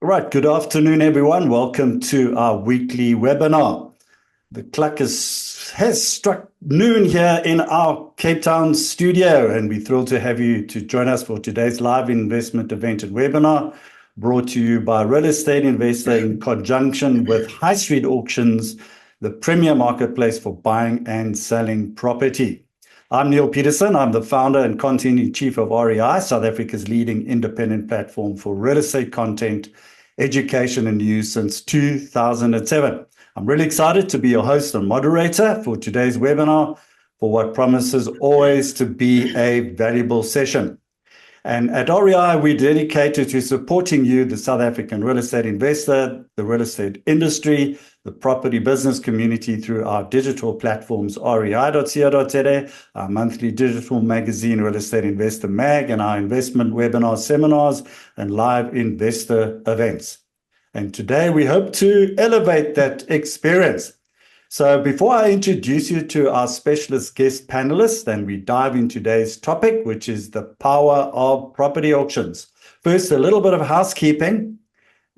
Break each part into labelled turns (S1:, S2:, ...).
S1: Right, good afternoon, everyone. Welcome to our weekly webinar. The clock has struck noon here in our Cape Town studio, and we're thrilled to have you to join us for today's live investment event and webinar, brought to you by Real Estate Investor in conjunction with High Street Auctions, the premier marketplace for buying and selling property. I'm Neil Peterson. I'm the founder and content-in-chief of REI, South Africa's leading independent platform for real estate content, education and news since 2007. I'm really excited to be your host and moderator for today's webinar for what promises always to be a valuable session. And at REI, we're dedicated to supporting you, the South African real estate investor, the real estate industry, the property business community through our digital platforms, rei.co.za, our monthly digital magazine, Real Estate Investor Mag, and our investment webinars, seminars, and live investor events. And today we hope to elevate that experience. So before I introduce you to our specialist guest panelists, and we dive into today's topic, which is the power of property auctions. First, a little bit of housekeeping.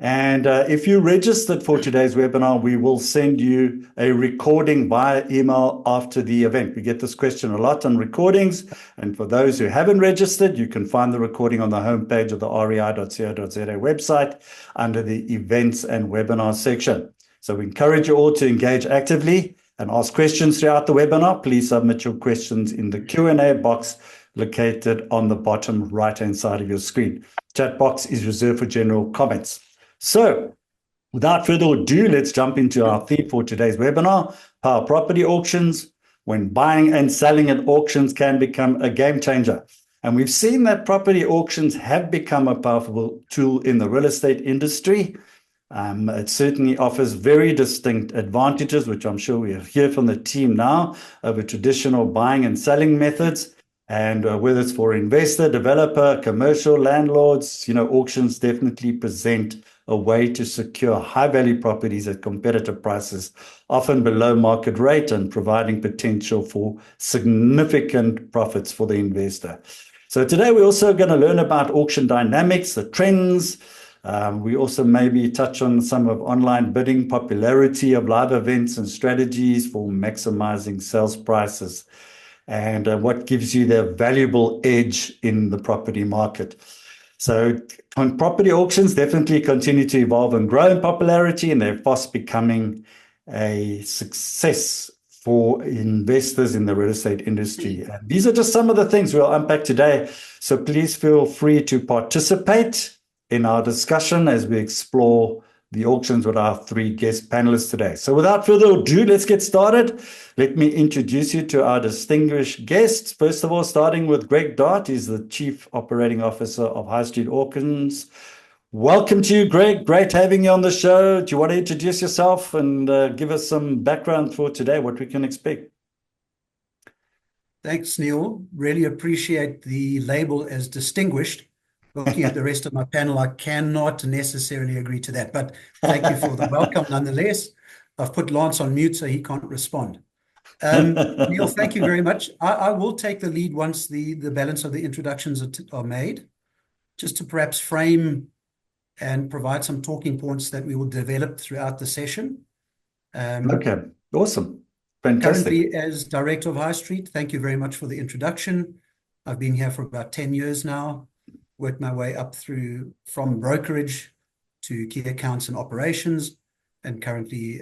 S1: And if you registered for today's webinar, we will send you a recording via email after the event. We get this question a lot on recordings. And for those who haven't registered, you can find the recording on the homepage of the rei.co.za website under the events and webinars section. So we encourage you all to engage actively and ask questions throughout the webinar. Please submit your questions in the Q&A box located on the bottom right-hand side of your screen. Chat box is reserved for general comments. So without further ado, let's jump into our theme for today's webinar, Power Property Auctions, when buying and selling at auctions can become a game changer. And we've seen that property auctions have become a powerful tool in the real estate industry. It certainly offers very distinct advantages, which I'm sure we'll hear from the team now, over traditional buying and selling methods. And whether it's for investor, developer, commercial, landlords, auctions definitely present a way to secure high-value properties at competitive prices, often below market rate, and providing potential for significant profits for the investor. So today we're also going to learn about auction dynamics, the trends. We also maybe touch on some of online bidding, popularity of live events and strategies for maximizing sales prices, and what gives you the valuable edge in the property market. So property auctions definitely continue to evolve and grow in popularity, and they're fast becoming a success for investors in the real estate industry. And these are just some of the things we'll unpack today. So please feel free to participate in our discussion as we explore the auctions with our three guest panelists today. So without further ado, let's get started. Let me introduce you to our distinguished guests. First of all, starting with Greg Dart, he's the Chief Operating Officer of High Street Auctions. Welcome to you, Greg. Great having you on the show. Do you want to introduce yourself and give us some background for today, what we can expect?
S2: Thanks, Neil. Really appreciate the label as distinguished. Looking at the rest of my panel, I cannot necessarily agree to that, but thank you for the welcome nonetheless. I've put Lance on mute so he can't respond. Neil, thank you very much. I will take the lead once the balance of the introductions are made, just to perhaps frame and provide some talking points that we will develop throughout the session.
S1: Okay, awesome. Fantastic.
S2: Currently, as Director of High Street, thank you very much for the introduction. I've been here for about 10 years now. Worked my way up through from brokerage to key accounts and operations, and currently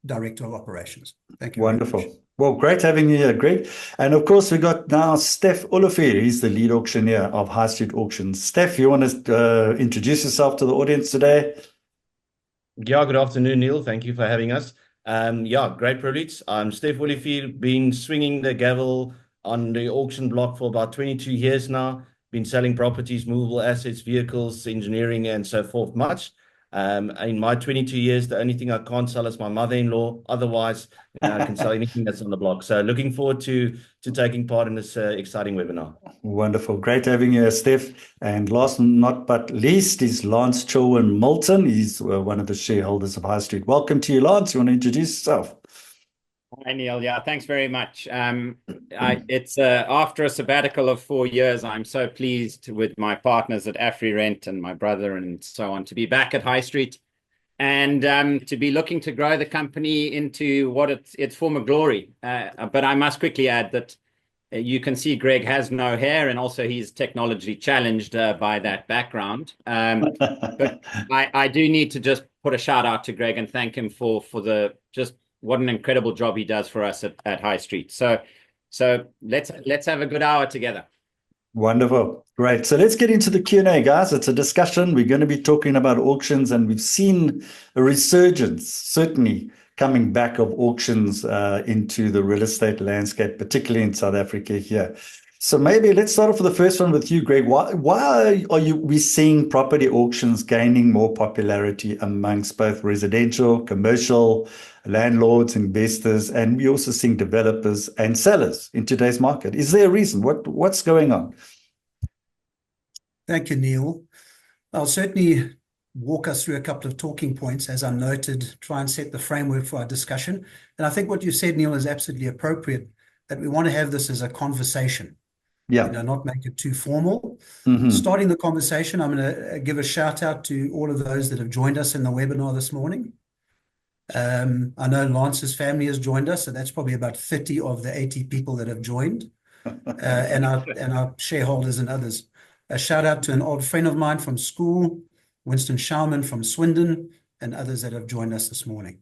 S2: Director of Operations. Thank you.
S1: Wonderful. Well, great having you here, Greg. And of course, we got now Steph Olivier. He's the lead auctioneer of High Street Auctions. Steph, you want to introduce yourself to the audience today?
S3: Yeah, good afternoon, Neil. Thank you for having us. Great privilege. I'm Steph Olivier, been swinging the gavel on the auction block for about 22 years now. Been selling properties, movable assets, vehicles, engineering, and so forth much. In my 22 years, the only thing I can't sell is my mother-in-law. Otherwise, I can sell anything that's on the block. So looking forward to taking part in this exciting webinar.
S1: Wonderful. Great having you, Steph. And last not but least is Lance Chilwell Milton. He's one of the shareholders of High Street. Welcome to you, Lance. You want to introduce yourself?
S4: Hi, Neil. Yeah, thanks very much. It's after a sabbatical of 4 years, I'm so pleased with my partners at AfriRent and my brother and so on to be back at High Street and to be looking to grow the company into what its former glory. But I must quickly add that you can see Greg has no hair, and also he's technologically challenged by that background. But I do need to just put a shout out to Greg and thank him for the just what an incredible job he does for us at High Street. So let's have a good hour together.
S1: Wonderful. Great. So let's get into the Q&A, guys. It's a discussion. We're going to be talking about auctions, and we've seen a resurgence, certainly coming back of auctions into the real estate landscape, particularly in South Africa here. So maybe let's start off with the first one with you, Greg. Why are we seeing property auctions gaining more popularity amongst both residential, commercial, landlords, investors, and we also seeing developers and sellers in today's market? Is there a reason? What's going on?
S2: Thank you, Neil. I'll certainly walk us through a couple of talking points, as I noted, try and set the framework for our discussion. And I think what you said, Neil, is absolutely appropriate, that we want to have this as a conversation.
S1: Yeah.
S2: Not make it too formal.
S1: Mm-hmm.
S2: Starting the conversation, I'm going to give a shout out to all of those that have joined us in the webinar this morning. I know Lance's family has joined us, so that's probably about 30 of the 80 people that have joined, and our shareholders and others. A shout out to an old friend of mine from school, Winston Schauman from Swindon, and others that have joined us this morning.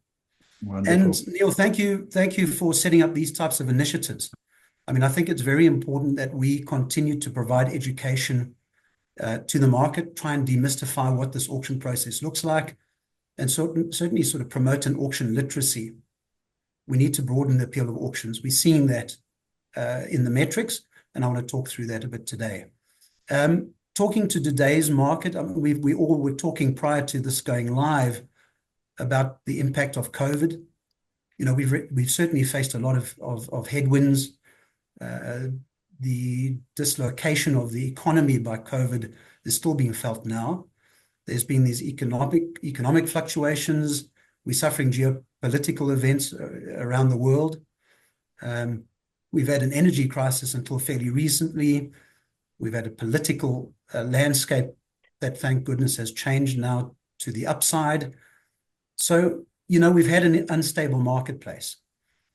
S1: Wonderful.
S2: And Neil, thank you for setting up these types of initiatives. I mean, I think it's very important that we continue to provide education to the market, try and demystify what this auction process looks like, and certainly sort of promote an auction literacy. We need to broaden the appeal of auctions. We're seeing that in the metrics, and I want to talk through that a bit today. Talking to today's market, I mean, we all were talking prior to this going live about the impact of COVID. We've certainly faced a lot of headwinds. The dislocation of the economy by COVID is still being felt now. There's been these economic fluctuations. We're suffering geopolitical events around the world. We've had an energy crisis until fairly recently. We've had a political landscape that, thank goodness, has changed now to the upside. So, we've had an unstable marketplace.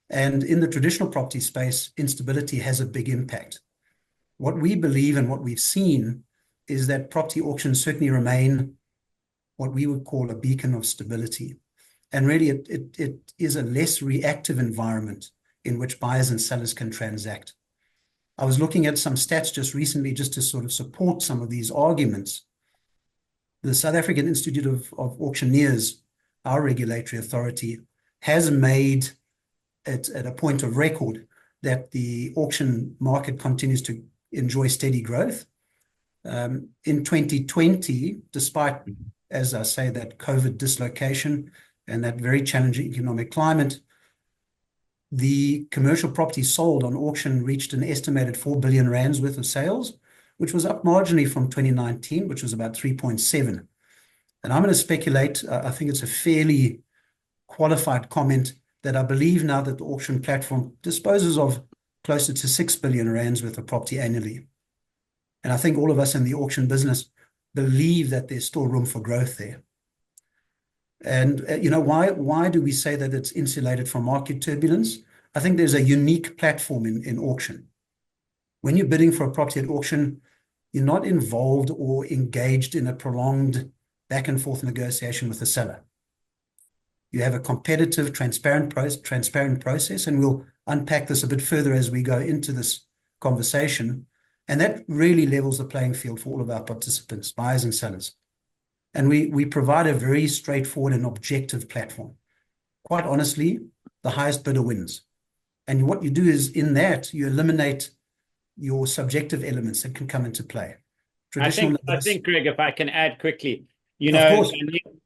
S2: And in the traditional property space, instability has a big impact. What we believe and what we've seen is that property auctions certainly remain what we would call a beacon of stability. And really, it is a less reactive environment in which buyers and sellers can transact. I was looking at some stats just recently just to sort of support some of these arguments. The South African Institute of Auctioneers, our regulatory authority, has made it at a point of record that the auction market continues to enjoy steady growth. In 2020, despite, as I say, that COVID dislocation and that very challenging economic climate, the commercial property sold on auction reached an estimated 4 billion rands worth of sales, which was up marginally from 2019, which was about 3.7. And I'm going to speculate, I think it's a fairly qualified comment, that I believe now that the auction platform disposes of closer to 6 billion rands worth of property annually. And I think all of us in the auction business believe that there's still room for growth there. And why do we say that it's insulated from market turbulence? I think there's a unique platform in auction. When you're bidding for a property at auction, you're not involved or engaged in a prolonged back and forth negotiation with the seller. You have a competitive, transparent process, and we'll unpack this a bit further as we go into this conversation. And that really levels the playing field for all of our participants, buyers and sellers. And we provide a very straightforward and objective platform. Quite honestly, the highest bidder wins. And what you do is, in that, you eliminate your subjective elements that can come into play.
S4: I think, Greg, if I can add quickly,
S2: Of course.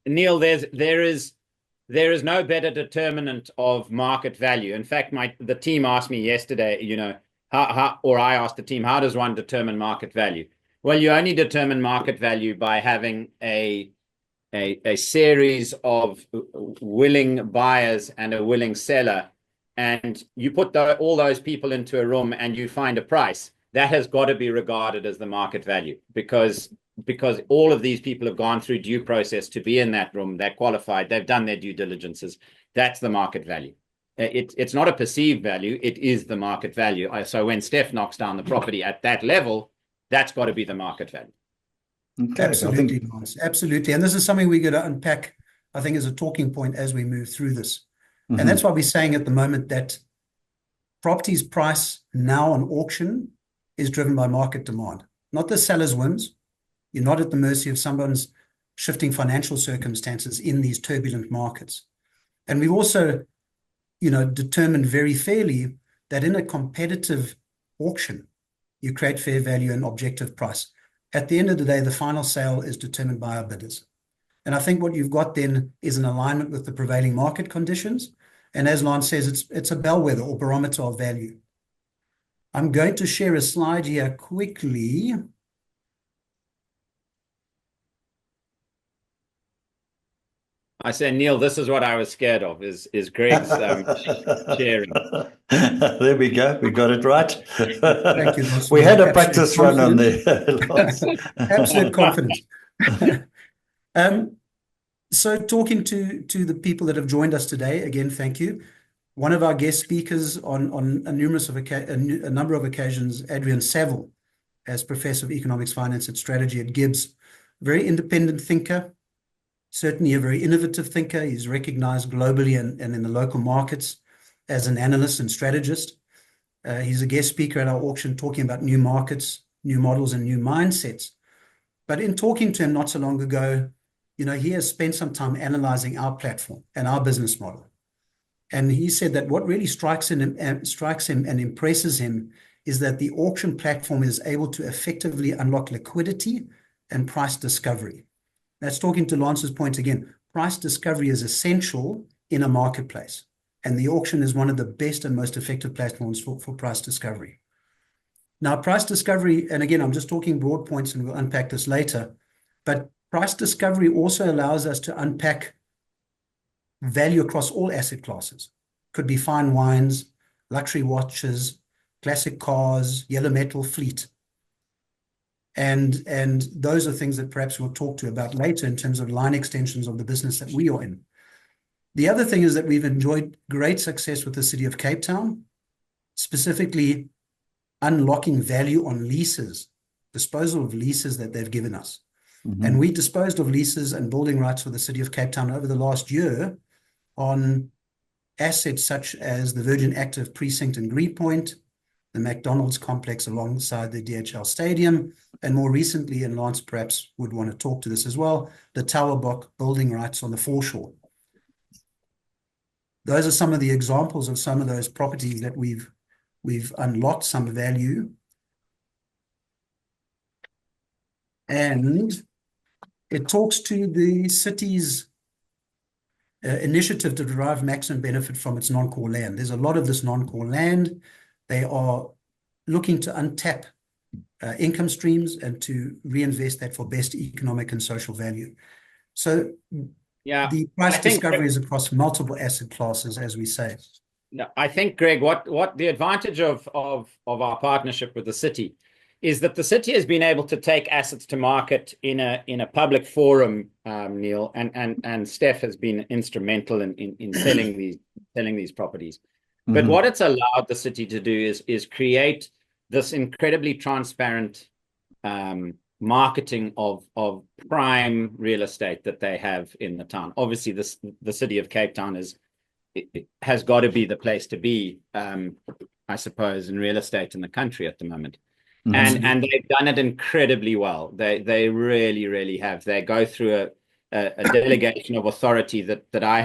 S4: Neil, there is no better determinant of market value. In fact, the team asked me yesterday, I asked the team, how does one determine market value? Well, you only determine market value by having a series of willing buyers and a willing seller, and you put all those people into a room and you find a price, that has got to be regarded as the market value, because all of these people have gone through due process to be in that room. They're qualified. They've done their due diligences. That's the market value. It's not a perceived value. It is the market value. So when Steph knocks down the property at that level, that's got to be the market value.
S1: Okay,
S2: Absolutely, Lance. Absolutely. And this is something we're going to unpack, I think, as a talking point as we move through this. And that's why we're saying at the moment that properties price now on auction is driven by market demand, not the seller's whims. You're not at the mercy of someone's shifting financial circumstances in these turbulent markets. And we've also, determined very fairly that in a competitive auction, you create fair value and objective price. At the end of the day, the final sale is determined by our bidders. And I think what you've got then is an alignment with the prevailing market conditions. And as Lance says, it's a bellwether or barometer of value. I'm going to share a slide here quickly.
S4: I said, Neil, this is what I was scared of, is Greg's sharing.
S1: There we go. We got it right.
S2: Thank you, Lance.
S1: We had a practice run on there.
S2: Absolute confidence. So talking to the people that have joined us today, again, thank you. One of our guest speakers on a number of occasions, Adrian Saville, as Professor of Economics, Finance and Strategy at Gibbs, very independent thinker, certainly a very innovative thinker. He's recognized globally and in the local markets as an analyst and strategist. He's a guest speaker at our auction talking about new markets, new models, and new mindsets. But in talking to him not so long ago, he has spent some time analyzing our platform and our business model. And he said that what really strikes him and impresses him is that the auction platform is able to effectively unlock liquidity and price discovery. That's talking to Lance's point again. Price discovery is essential in a marketplace, and the auction is one of the best and most effective platforms for price discovery. Now, price discovery, and again, I'm just talking broad points, and we'll unpack this later, but price discovery also allows us to unpack value across all asset classes. Could be fine wines, luxury watches, classic cars, yellow metal, fleet. And those are things that perhaps we'll talk to about later in terms of line extensions of the business that we are in. The other thing is that we've enjoyed great success with the City of Cape Town, specifically unlocking value on leases, disposal of leases that they've given us. And we disposed of leases and building rights for the City of Cape Town over the last year on assets such as the Virgin Active Precinct in Greenpoint, the McDonald's complex alongside the DHL Stadium, and more recently, and Lance perhaps would want to talk to this as well, the Tower Block building rights on the foreshore. Those are some of the examples of some of those properties that we've unlocked some value. And it talks to the city's initiative to derive maximum benefit from its non-core land. There's a lot of this non-core land. They are looking to untap income streams and to reinvest that for best economic and social value. So the price discovery is across multiple asset classes, as we say.
S4: No, I think, Greg, what the advantage of our partnership with the city is that the city has been able to take assets to market in a public forum, Neil, and Steph has been instrumental in selling these properties. But what it's allowed the city to do is create this incredibly transparent marketing of prime real estate that they have in the town. Obviously, the City of Cape Town has got to be the place to be, I suppose, in real estate in the country at the moment. And they've done it incredibly well. They really, really have. They go through a delegation of authority that I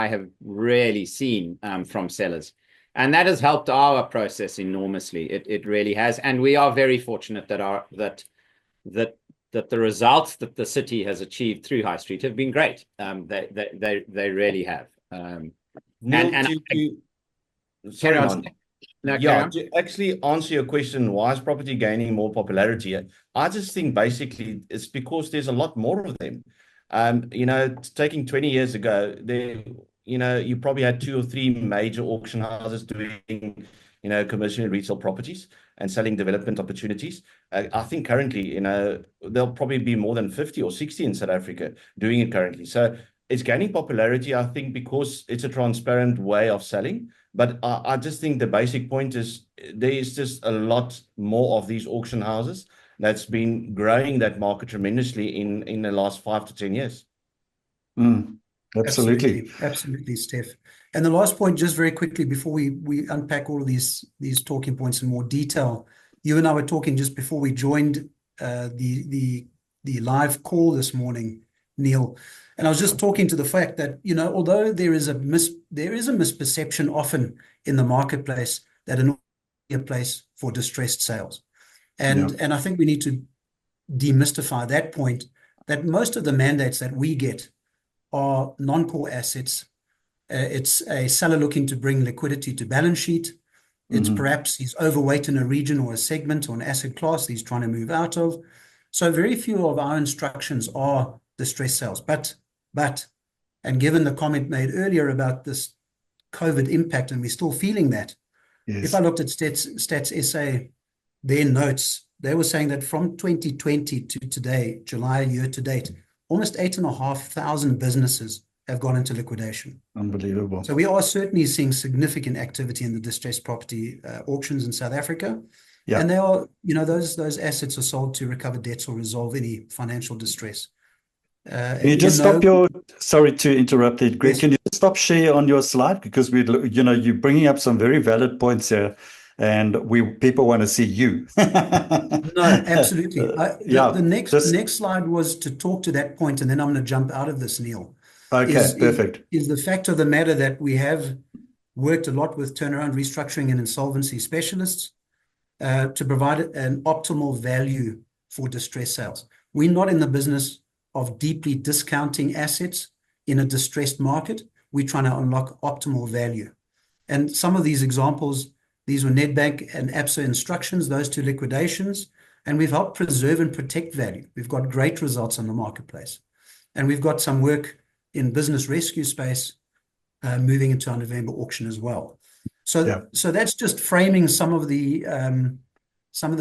S4: have rarely seen from sellers. And that has helped our process enormously. It really has. And we are very fortunate that the results that the city has achieved through High Street have been great. They really have.
S3: To actually answer your question, why is property gaining more popularity? I just think basically it's because there's a lot more of them. Taking 20 years ago, there you probably had 2 or 3 major auction houses doing, commercial and retail properties and selling development opportunities. I think currently, there'll probably be more than 50 or 60 in South Africa doing it currently. So it's gaining popularity, I think, because it's a transparent way of selling. But I just think the basic point is there is just a lot more of these auction houses that's been growing that market tremendously in the last 5 to 10 years.
S1: Absolutely.
S2: Absolutely, Steph. And the last point, just very quickly, before we unpack all of these talking points in more detail, you and I were talking just before we joined the live call this morning, Neil, and I was just talking to the fact that, although there is a misperception often in the marketplace that an a place for distressed sales, and I think we need to demystify that point, that most of the mandates that we get are non-core assets. It's a seller looking to bring liquidity to balance sheet. It's perhaps he's overweight in a region or a segment or an asset class he's trying to move out of. So very few of our instructions are distressed sales. But, and given the comment made earlier about this COVID impact, and we're still feeling that, if I looked at Stats SA, their notes, they were saying that from 2020 to today, July year to date, almost 8,500 businesses have gone into liquidation.
S1: Unbelievable.
S2: So we are certainly seeing significant activity in the distressed property auctions in South Africa. Yeah. And they are, those assets are sold to recover debts or resolve any financial distress.
S1: Can you just stop sorry to interrupt it, Greg. Yes. Can you stop share on your slide? Because you're bringing up some very valid points here, and people want to see you.
S2: No, absolutely. The next slide was to talk to that point, and then I'm going to jump out of this, Neil.
S1: Okay, perfect.
S2: Is the fact of the matter that we have worked a lot with turnaround, restructuring, and insolvency specialists to provide an optimal value for distressed sales. We're not in the business of deeply discounting assets in a distressed market. We're trying to unlock optimal value. And some of these examples, these were Nedbank and ABSA instructions, those 2 liquidations, and we've helped preserve and protect value. We've got great results on the marketplace. And we've got some work in business rescue space moving into our November auction as well. So that's just framing some of the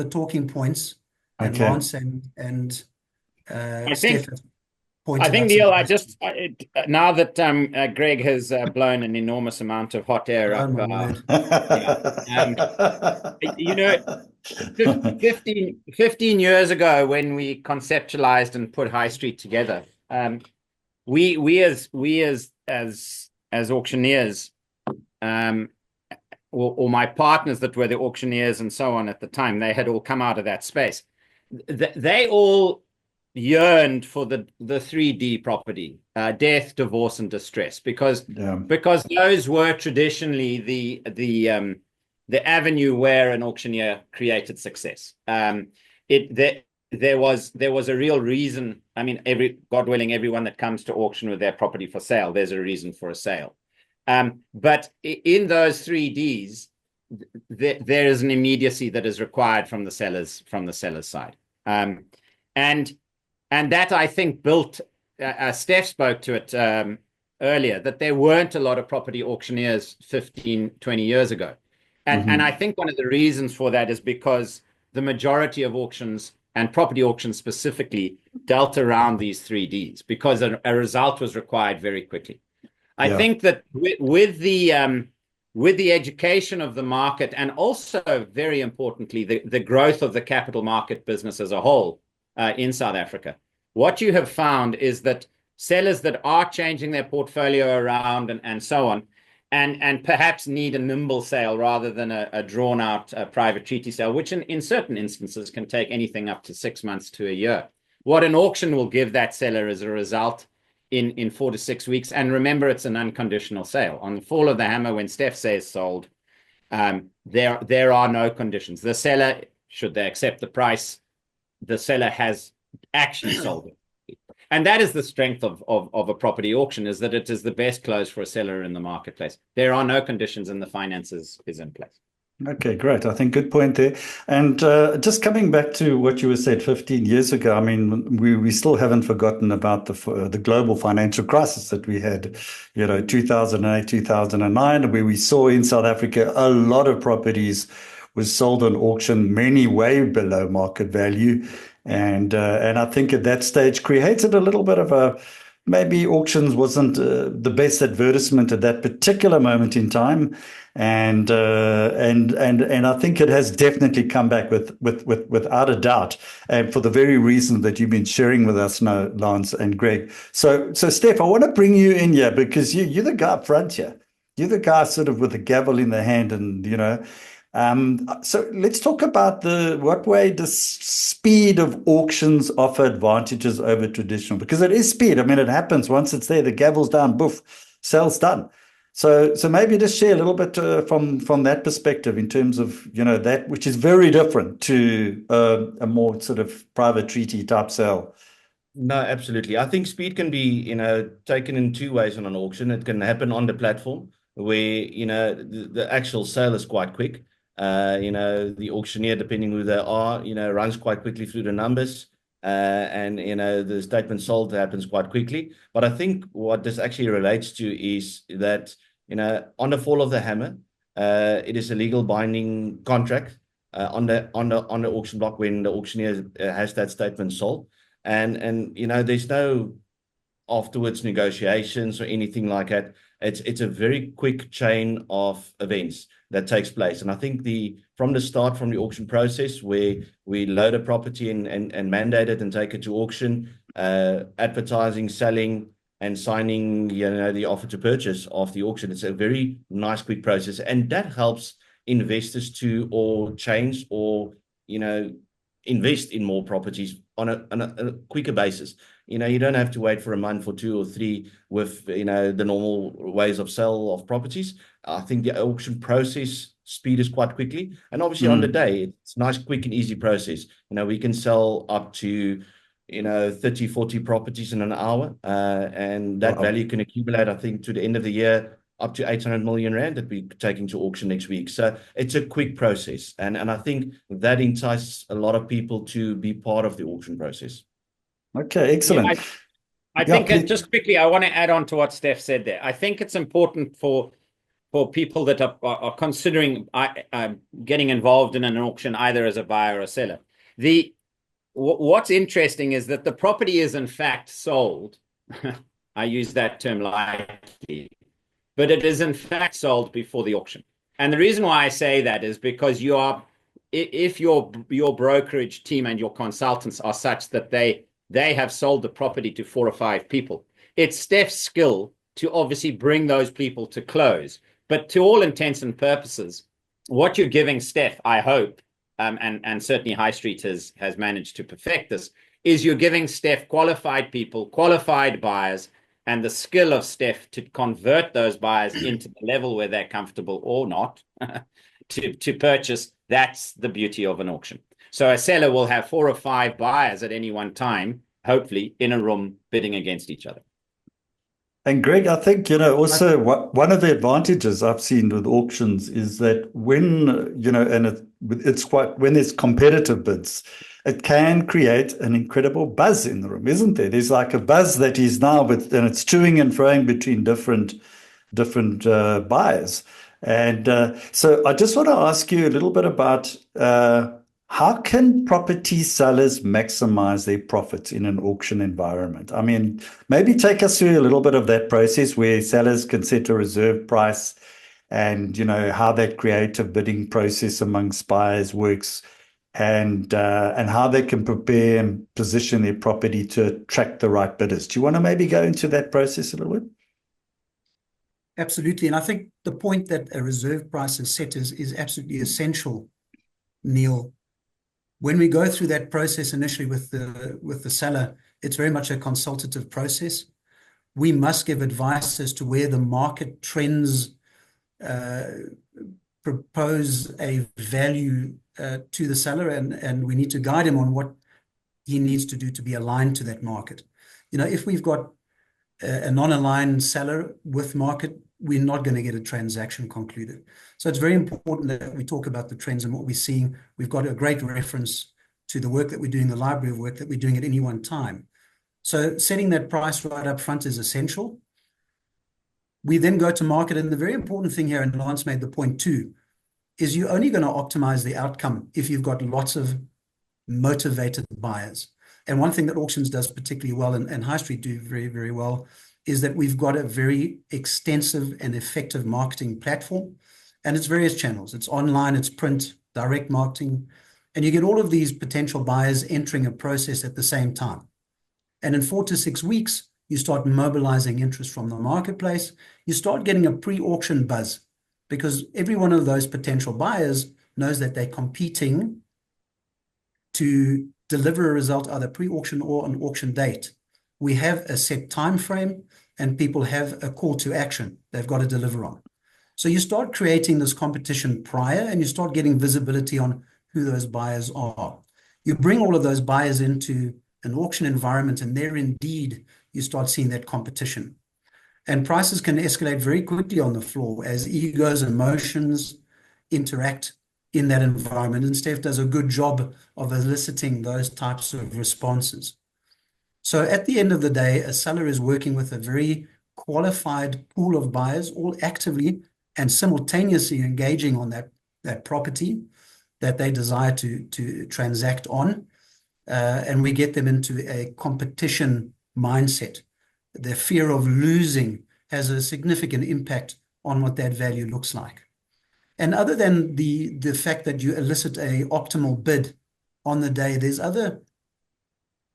S2: talking points that Lance and Steph have pointed out.
S4: I think, Neil, now that Greg has blown an enormous amount of hot air up, 15 years ago when we conceptualized and put High Street together, we as auctioneers, or my partners that were the auctioneers and so on at the time, they had all come out of that space. They all yearned for the 3D property, death, divorce, and distress, because those were traditionally the avenue where an auctioneer created success. There was a real reason. I mean, God willing, everyone that comes to auction with their property for sale, there's a reason for a sale. But in those 3Ds, there is an immediacy that is required from the seller's side. And that, I think, built, Steph spoke to it earlier, that there weren't a lot of property auctioneers 15, 20 years ago. And I think one of the reasons for that is because the majority of auctions, and property auctions specifically, dealt around these 3Ds, because a result was required very quickly. I think that with the education of the market, and also, very importantly, the growth of the capital market business as a whole in South Africa, what you have found is that sellers that are changing their portfolio around and so on, and perhaps need a nimble sale rather than a drawn-out private treaty sale, which in certain instances can take anything up to 6 months to a year. What an auction will give that seller is a result in 4 to 6 weeks. And remember, it's an unconditional sale. On the fall of the hammer, when Steph says sold, there are no conditions. The seller, should they accept the price, the seller has actually sold it. And that is the strength of a property auction, is that it is the best close for a seller in the marketplace. There are no conditions and the finances is in place.
S1: Okay, great. I think good point there. And just coming back to what you were said 15 years ago, I mean, we still haven't forgotten about the global financial crisis that we had, 2008, 2009, where we saw in South Africa a lot of properties was sold on auction, many way below market value. And I think at that stage created a little bit of a maybe auctions wasn't the best advertisement at that particular moment in time, and I think it has definitely come back without a doubt, and for the very reason that you've been sharing with us now, Lance and Greg. So Steph, I want to bring you in here because you're the guy up front here. You're the guy sort of with the gavel in the hand, and so let's talk about what way does speed of auctions offer advantages over traditional? Because it is speed. I mean, it happens once it's there, the gavel's down, boof, sale's done. So maybe just share a little bit from that perspective in terms of that which is very different to a more sort of private treaty type sale.
S3: No, absolutely. I think speed can be, taken in two ways on an auction. It can happen on the platform where, the actual sale is quite quick. The auctioneer, depending who they are, runs quite quickly through the numbers. And the statement sold happens quite quickly. But I think what this actually relates to is that, on the fall of the hammer, it is a legal binding contract on the auction block when the auctioneer has that statement sold. And there's no afterwards negotiations or anything like that. It's a very quick chain of events that takes place. And I think from the start, from the auction process, where we load a property and mandate it and take it to auction, advertising, selling, and signing, the offer to purchase of the auction, it's a very nice, quick process. And that helps investors to change or invest in more properties on a quicker basis. You don't have to wait for a month or two or three with the normal ways of sale of properties. I think the auction process speed is quite quickly, and obviously on the day it's a nice, quick and easy process. We can sell up to 30, 40 properties in an hour, and that value can accumulate, I think, to the end of the year up to 800 million rand that we're taking to auction next week. So it's a quick process. And I think that entices a lot of people to be part of the auction process.
S1: Okay, excellent.
S4: Yeah, I think just quickly, I want to add on to what Steph said there. I think it's important for people that are considering getting involved in an auction, either as a buyer or a seller. What's interesting is that the property is in fact sold. I use that term lightly, but it is in fact sold before the auction. And the reason why I say that is because if your brokerage team and your consultants are such that they have sold the property to 4 or 5 people, it's Steph's skill to obviously bring those people to close. But to all intents and purposes, what you're giving Steph, I hope, and certainly High Street has managed to perfect this, is you're giving Steph qualified people, qualified buyers, and the skill of Steph to convert those buyers into the level where they're comfortable or not to purchase. That's the beauty of an auction. So a seller will have 4 or 5 buyers at any one time, hopefully in a room bidding against each other.
S1: And Greg, I think, also one of the advantages I've seen with auctions is that when, and it's quite, when there's competitive bids, it can create an incredible buzz in the room, isn't there? There's like a buzz that is now and it's toing and froing between different buyers. And so I just want to ask you a little bit about how can property sellers maximize their profits in an auction environment? I mean, maybe take us through a little bit of that process where sellers can set a reserve price and, how that creative bidding process amongst buyers works and how they can prepare and position their property to attract the right bidders. Do you want to maybe go into that process a little bit?
S2: Absolutely. And I think the point that a reserve price is set is absolutely essential, Neil. When we go through that process initially with the seller, it's very much a consultative process. We must give advice as to where the market trends propose a value to the seller, and we need to guide him on what he needs to do to be aligned to that market. If we've got a non-aligned seller with market, we're not going to get a transaction concluded. So it's very important that we talk about the trends and what we're seeing. We've got a great reference to the work that we're doing, the library of work that we're doing at any one time. So setting that price right up front is essential. We then go to market, and the very important thing here, and Lance made the point too, is you're only going to optimize the outcome if you've got lots of motivated buyers. And one thing that auctions does particularly well, and High Street do very, very well, is that we've got a very extensive and effective marketing platform, and it's various channels. It's online, it's print, direct marketing, and you get all of these potential buyers entering a process at the same time. And in 4 to 6 weeks, you start mobilizing interest from the marketplace. You start getting a pre-auction buzz, because every one of those potential buyers knows that they're competing to deliver a result either pre-auction or an auction date. We have a set time frame, and people have a call to action they've got to deliver on. So you start creating this competition prior, and you start getting visibility on who those buyers are. You bring all of those buyers into an auction environment, and there indeed you start seeing that competition. And prices can escalate very quickly on the floor as egos and emotions interact in that environment. And Steph does a good job of eliciting those types of responses. So at the end of the day, a seller is working with a very qualified pool of buyers, all actively and simultaneously engaging on that property that they desire to transact on. And we get them into a competition mindset. The fear of losing has a significant impact on what that value looks like. And other than the fact that you elicit a optimal bid on the day, there's other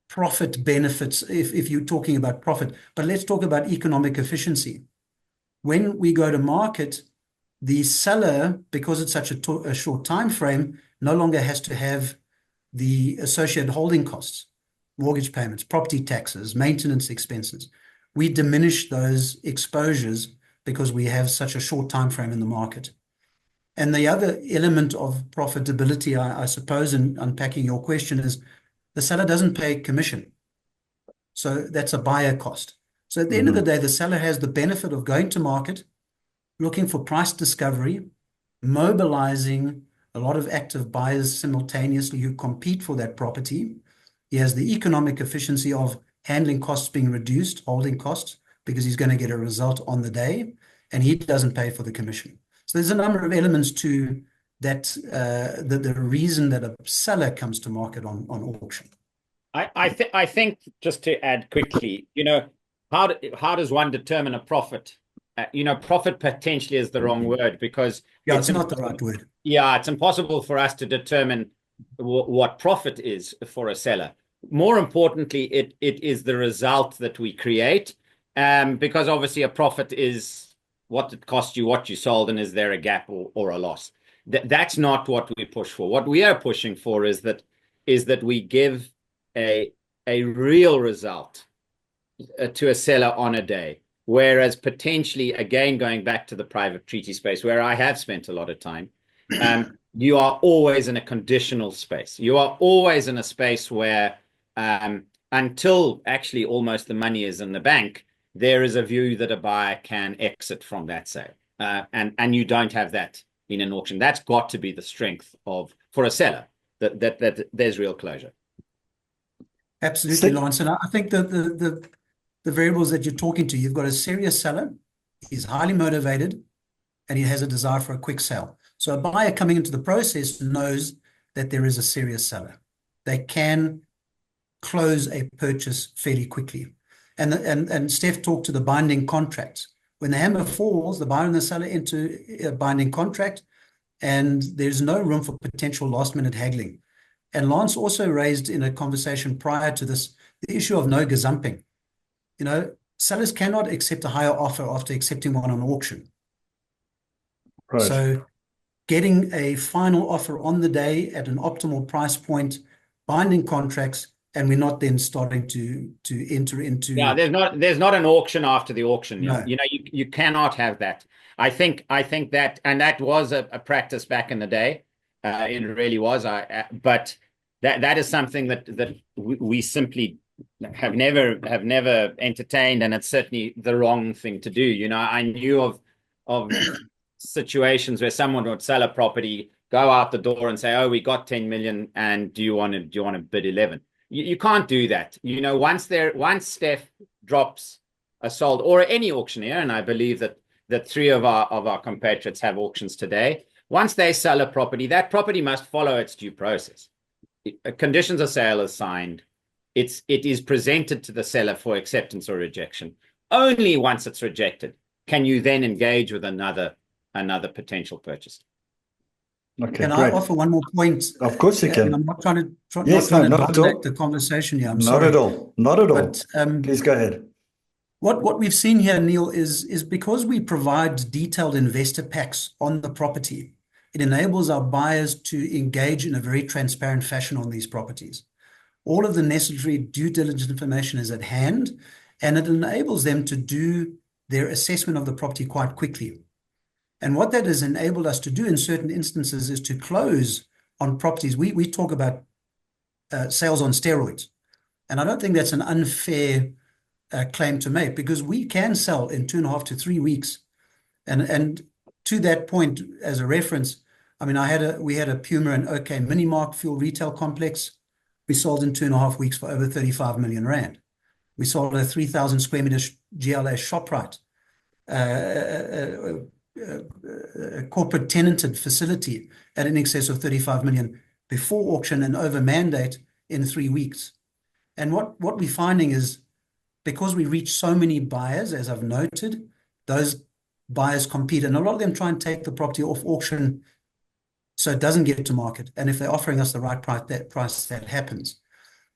S2: profit benefits if you're talking about profit. But let's talk about economic efficiency. When we go to market, the seller, because it's such a short time frame, no longer has to have the associated holding costs, mortgage payments, property taxes, maintenance expenses. We diminish those exposures because we have such a short time frame in the market. And the other element of profitability, I suppose, in unpacking your question, is the seller doesn't pay commission. So that's a buyer cost. So at the end of the day, the seller has the benefit of going to market, looking for price discovery, mobilizing a lot of active buyers simultaneously who compete for that property. He has the economic efficiency of handling costs being reduced, holding costs, because he's going to get a result on the day, and he doesn't pay for the commission. So there's a number of elements to that, the reason that a seller comes to market on auction.
S4: I think just to add quickly, how does one determine a profit? Profit potentially is the wrong word, because
S2: it's not the right word.
S4: Yeah, it's impossible for us to determine what profit is for a seller. More importantly, it is the result that we create, because obviously a profit is what it cost you, what you sold, and is there a gap or a loss. That's not what we push for. What we are pushing for is that we give a real result to a seller on a day. Whereas potentially, again, going back to the private treaty space, where I have spent a lot of time, you are always in a conditional space. You are always in a space where until actually almost the money is in the bank, there is a view that a buyer can exit from that sale. And you don't have that in an auction. That's got to be the strength for a seller, that there's real closure.
S2: Absolutely, Lance. And I think that the variables that you're talking to, you've got a serious seller, he's highly motivated, and he has a desire for a quick sale. So a buyer coming into the process knows that there is a serious seller. They can close a purchase fairly quickly. And Steph talked to the binding contracts. When the hammer falls, the buyer and the seller into a binding contract, and there's no room for potential last-minute haggling. And Lance also raised in a conversation prior to this the issue of no gazumping. Sellers cannot accept a higher offer after accepting one on auction. Right. So getting a final offer on the day at an optimal price point, binding contracts, and we're not then starting to enter into...
S4: Yeah, there's not an auction after the auction.
S2: No.
S4: You cannot have that. I think that, and that was a practice back in the day. It really was. But that is something that we simply have never entertained, and it's certainly the wrong thing to do. I knew of of situations where someone would sell a property, go out the door and say, "Oh, we got 10 million, and do you want to bid 11?" You can't do that. You know, once Steph drops a sold, or any auctioneer, and I believe that three of our compatriots have auctions today. Once they sell a property, that property must follow its due process. Conditions of sale is signed. It is presented to the seller for acceptance or rejection. Only once it's rejected can you then engage with another potential purchaser.
S1: Okay,
S2: Can
S1: great.
S2: I offer one more point?
S1: Of course you can.
S2: And I'm not trying to
S1: Yes, no, not at all.
S2: dominate the conversation here. I'm
S1: Not
S2: sorry.
S1: at all. Not at all.
S2: But
S1: Please go ahead.
S2: what we've seen here, Neil, is because we provide detailed investor packs on the property, it enables our buyers to engage in a very transparent fashion on these properties. All of the necessary due diligence information is at hand, and it enables them to do their assessment of the property quite quickly. And what that has enabled us to do in certain instances is to close on properties. We talk about sales on steroids. And I don't think that's an unfair claim to make, because we can sell in 2.5 to 3 weeks. And to that point, as a reference, I mean, we had a Puma and OK Minimark fuel retail complex. We sold in 2.5 weeks for over 35 million rand. We sold a 3,000 square meter GLA ShopRite, a corporate tenanted facility at an excess of 35 million before auction and over mandate in 3 weeks. And what we're finding is, because we reach so many buyers, as I've noted, those buyers compete, and a lot of them try and take the property off auction so it doesn't get to market. And if they're offering us the right price, that happens.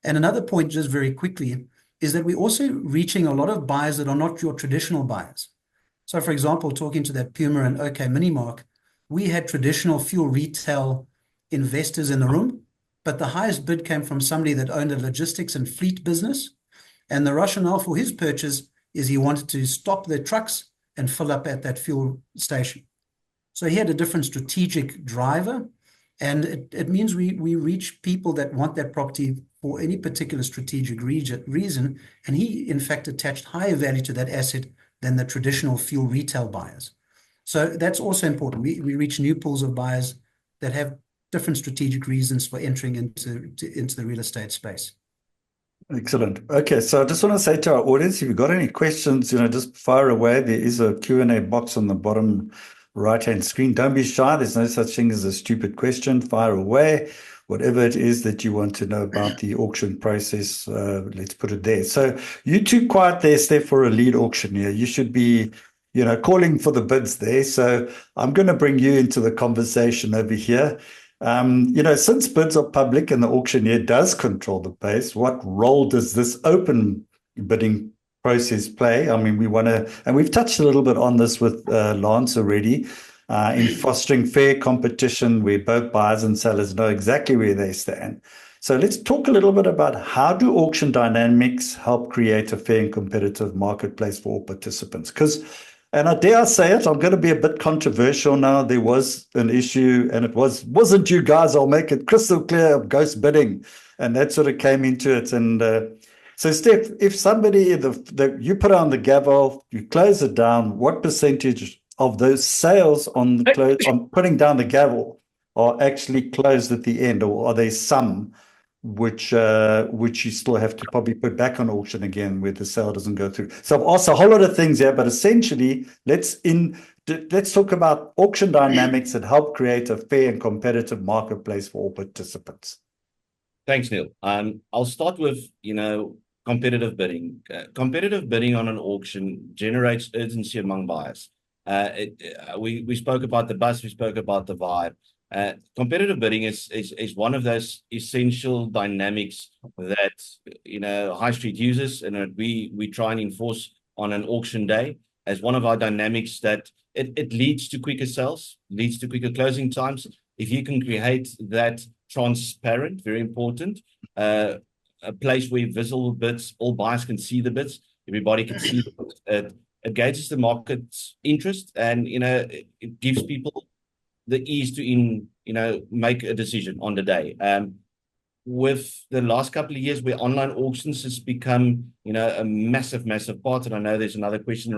S2: And another point, just very quickly, is that we're also reaching a lot of buyers that are not your traditional buyers. So, for example, talking to that Puma and OK Minimark, we had traditional fuel retail investors in the room, but the highest bid came from somebody that owned a logistics and fleet business. And the rationale for his purchase is he wanted to stop their trucks and fill up at that fuel station. So he had a different strategic driver, and it means we reach people that want that property for any particular strategic reason, and he, in fact, attached higher value to that asset than the traditional fuel retail buyers. So that's also important. We reach new pools of buyers that have different strategic reasons for entering into the real estate space.
S1: Excellent. Okay, so I just want to say to our audience, if you've got any questions, just fire away. There is a Q&A box on the bottom right-hand screen. Don't be shy. There's no such thing as a stupid question. Fire away. Whatever it is that you want to know about the auction process, let's put it there. So you too quiet there, Steph, for a lead auctioneer. You should be, calling for the bids there. So I'm going to bring you into the conversation over here. Since bids are public and the auctioneer does control the pace, what role does this open bidding process play? I mean, we want to, and we've touched a little bit on this with Lance already, in fostering fair competition where both buyers and sellers know exactly where they stand. So let's talk a little bit about how do auction dynamics help create a fair and competitive marketplace for all participants? And I dare say it, I'm going to be a bit controversial now. There was an issue, and it wasn't you guys, I'll make it crystal clear, of ghost bidding. And that sort of came into it. And so, Steph, if somebody, you put on the gavel, you close it down, what percentage of those sales on putting down the gavel are actually closed at the end? Or are there some which you still have to probably put back on auction again where the sale doesn't go through? So I've asked a whole lot of things here, but essentially let's talk about auction dynamics that help create a fair and competitive marketplace for all participants.
S3: Thanks, Neil. I'll start with competitive bidding. Competitive bidding on an auction generates urgency among buyers. We spoke about the buzz, we spoke about the vibe. Competitive bidding is one of those essential dynamics that high street uses, and we try and enforce on an auction day as one of our dynamics, that it leads to quicker sales, leads to quicker closing times. If you can create that transparent, very important, a place where visible bids, all buyers can see the bids, everybody can see the bids. It gauges the market's interest, and it gives people the ease to make a decision on the day. With the last couple of years, where online auctions has become a massive part, and I know there's another question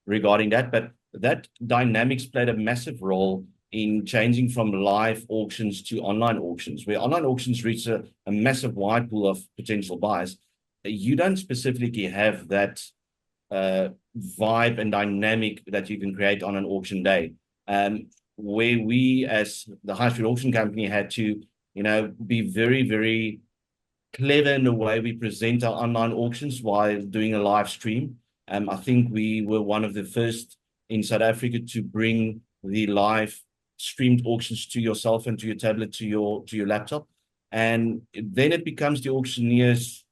S3: regarding that, but that dynamics played a massive role in changing from live auctions to online auctions, where online auctions reach a massive wide pool of potential buyers. You don't specifically have that vibe and dynamic that you can create on an auction day. Where we, as the high street auction company, had to, be very, very clever in the way we present our online auctions while doing a live stream. I think we were one of the first in South Africa to bring the live streamed auctions to your cell phone, to your tablet, to your laptop. And then it becomes the auctioneer's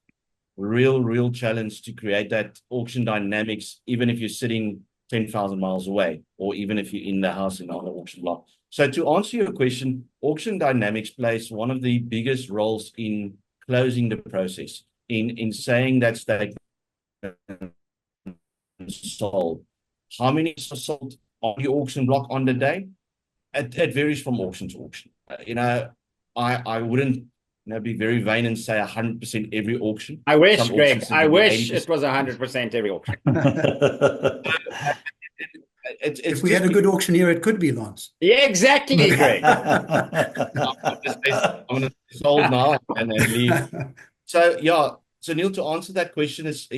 S3: real challenge to create that auction dynamics, even if you're sitting 10,000 miles away, or even if you're in the house and on the auction block. So to answer your question, auction dynamics plays one of the biggest roles in closing the process, in saying that statement sold. How many are sold on the auction block on the day? It varies from auction to auction. I wouldn't be very vain and say 100% every auction.
S4: I wish,
S3: Some
S4: Greg,
S3: auctions
S4: I
S3: will be
S4: wish
S3: 80%.
S4: it was 100% every auction.
S2: If we had a good auctioneer, it could be Lance.
S4: Yeah, exactly, Greg.
S3: I'm going to sold now and then leave. So yeah, so Neil, to answer that question is,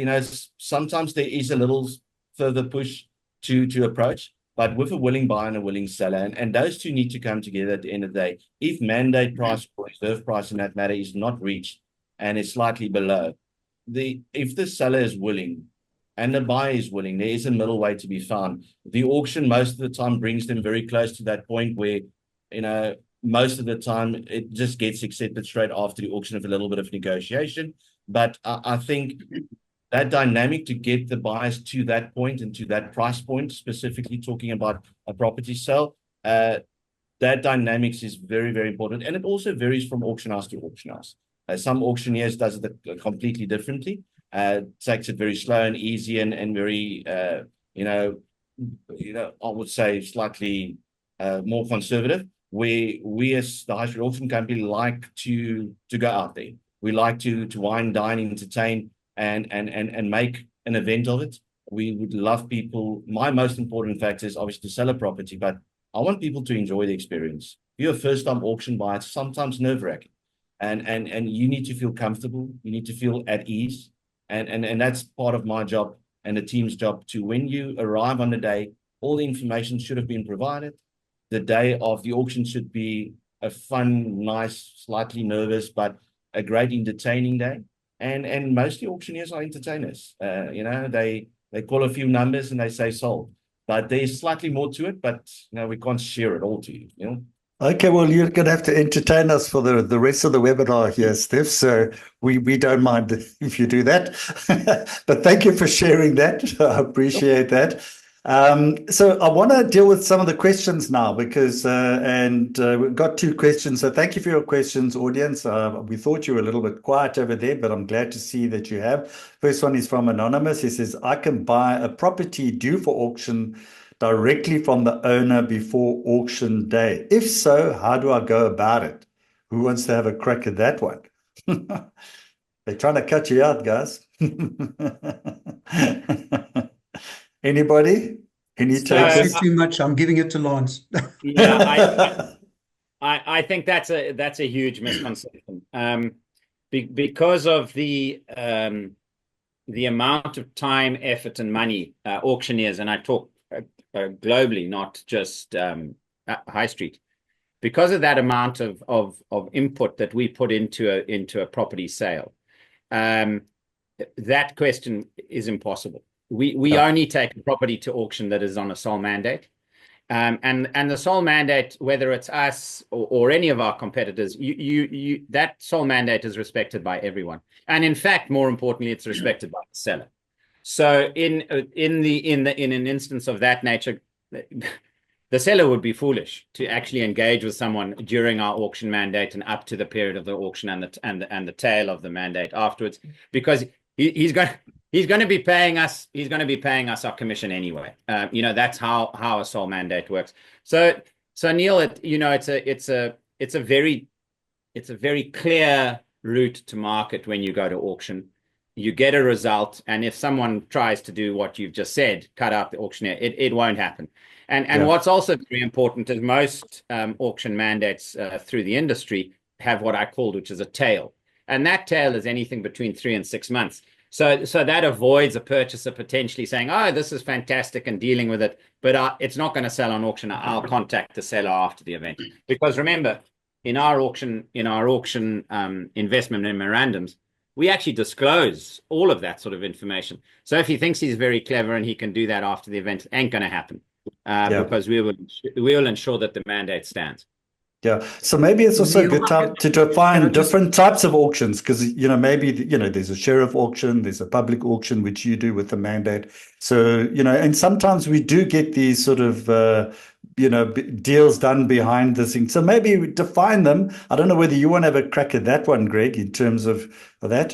S3: sometimes there is a little further push to approach, but with a willing buyer and a willing seller, and those two need to come together at the end of the day. If mandate price or reserve price in that matter is not reached and is slightly below, if the seller is willing and the buyer is willing, there is a middle way to be found. The auction most of the time brings them very close to that point where, most of the time it just gets accepted straight after the auction with a little bit of negotiation. But I think that dynamic to get the buyers to that point and to that price point, specifically talking about a property sale, that dynamics is very, very important. And it also varies from auction house to auction house. Some auctioneers does it completely differently. Takes it very slow and easy and very, I would say slightly more conservative. We as the high street auction company like to go out there. We like to wine, dine, entertain, and make an event of it. We would love people. My most important factor is obviously to sell a property, but I want people to enjoy the experience. If you're a first-time auction buyer, it's sometimes nerve-wracking. And you need to feel comfortable. You need to feel at ease. And that's part of my job and the team's job too. When you arrive on the day, all the information should have been provided. The day of the auction should be a fun, nice, slightly nervous, but a great entertaining day. And mostly auctioneers are entertainers. They call a few numbers and they say sold. But there's slightly more to it, but we can't share it all to you.
S1: Okay, well, you're going to have to entertain us for the rest of the webinar here, Steph. So we don't mind if you do that. But thank you for sharing that. I appreciate that. So I want to deal with some of the questions now because, we've got 2 questions. So thank you for your questions, audience. We thought you were a little bit quiet over there, but I'm glad to see that you have. First one is from Anonymous. He says, I can buy a property due for auction directly from the owner before auction day. If so, how do I go about it? Who wants to have a crack at that one? They're trying to cut you out, guys. Anybody? Any takers?
S2: Too much. I'm giving it to Lance.
S4: Yeah, I think that's a huge misconception. Because of the amount of time, effort, and money auctioneers, and I talk globally, not just high street, because of that amount of input that we put into a property sale, that question is impossible. We only take a property to auction that is on a sole mandate. And the sole mandate, whether it's us or any of our competitors, that sole mandate is respected by everyone. And in fact, more importantly, it's respected by the seller. So in an instance of that nature, the seller would be foolish to actually engage with someone during our auction mandate and up to the period of the auction and the tail of the mandate afterwards, because he's going to be paying us. He's going to be paying us our commission anyway. That's how a sole mandate works. So Neil, it's a very clear route to market when you go to auction. you get a result, and if someone tries to do what you've just said, cut out the auctioneer, it won't happen. And what's also very important is most auction mandates through the industry have what I called, which is a tail. And that tail is anything between 3 and 6 months. So that avoids a purchaser potentially saying, oh, this is fantastic, and dealing with it, but it's not going to sell on auction. I'll contact the seller after the event. Because remember, in our auction investment memorandums, we actually disclose all of that sort of information. So if he thinks he's very clever and he can do that after the event, it ain't going to happen, because we will ensure that the mandate stands.
S1: Yeah. So maybe it's also a good time to define different types of auctions, because, maybe, there's a sheriff auction, there's a public auction, which you do with the mandate. So, and sometimes we do get these sort of, deals done behind the scenes. So maybe we define them. I don't know whether you want to have a crack at that one, Greg, in terms of that.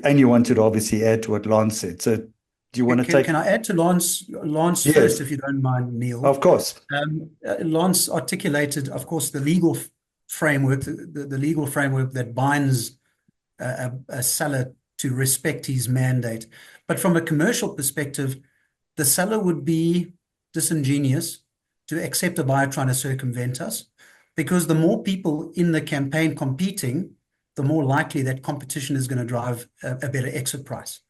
S1: And you wanted to obviously add to what Lance said. So do you want to take...
S2: Can I add to Lance
S1: Yes.
S2: first, if you don't mind, Neil?
S1: Of course.
S2: Lance articulated, of course, the legal framework, the legal framework that binds a seller to respect his mandate. But from a commercial perspective, the seller would be disingenuous to accept a buyer trying to circumvent us, because the more people in the campaign competing, the more likely that competition is going to drive a better exit price.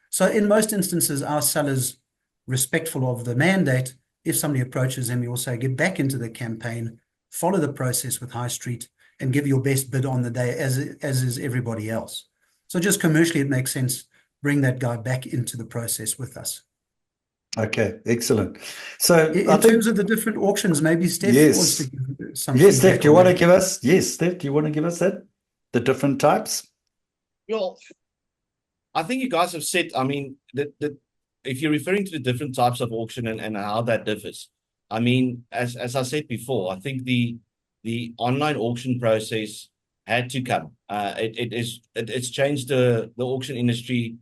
S2: So in most instances, our sellers, respectful of the mandate, if somebody approaches them, you'll say, get back into the campaign, follow the process with High Street, and give your best bid on the day, as is everybody else. So just commercially, it makes sense. Bring that guy back into the process with us.
S1: Okay, excellent. So
S2: in terms of the different auctions, maybe Steph wants to give some.
S1: Yes, Steph, do you want to give us? Yes, Steph, do you want to give us that? The different types?
S3: Well, I think you guys have said, if you're referring to the different types of auction and how that differs, as I said before, I think the online auction process had to come. It's changed the auction industry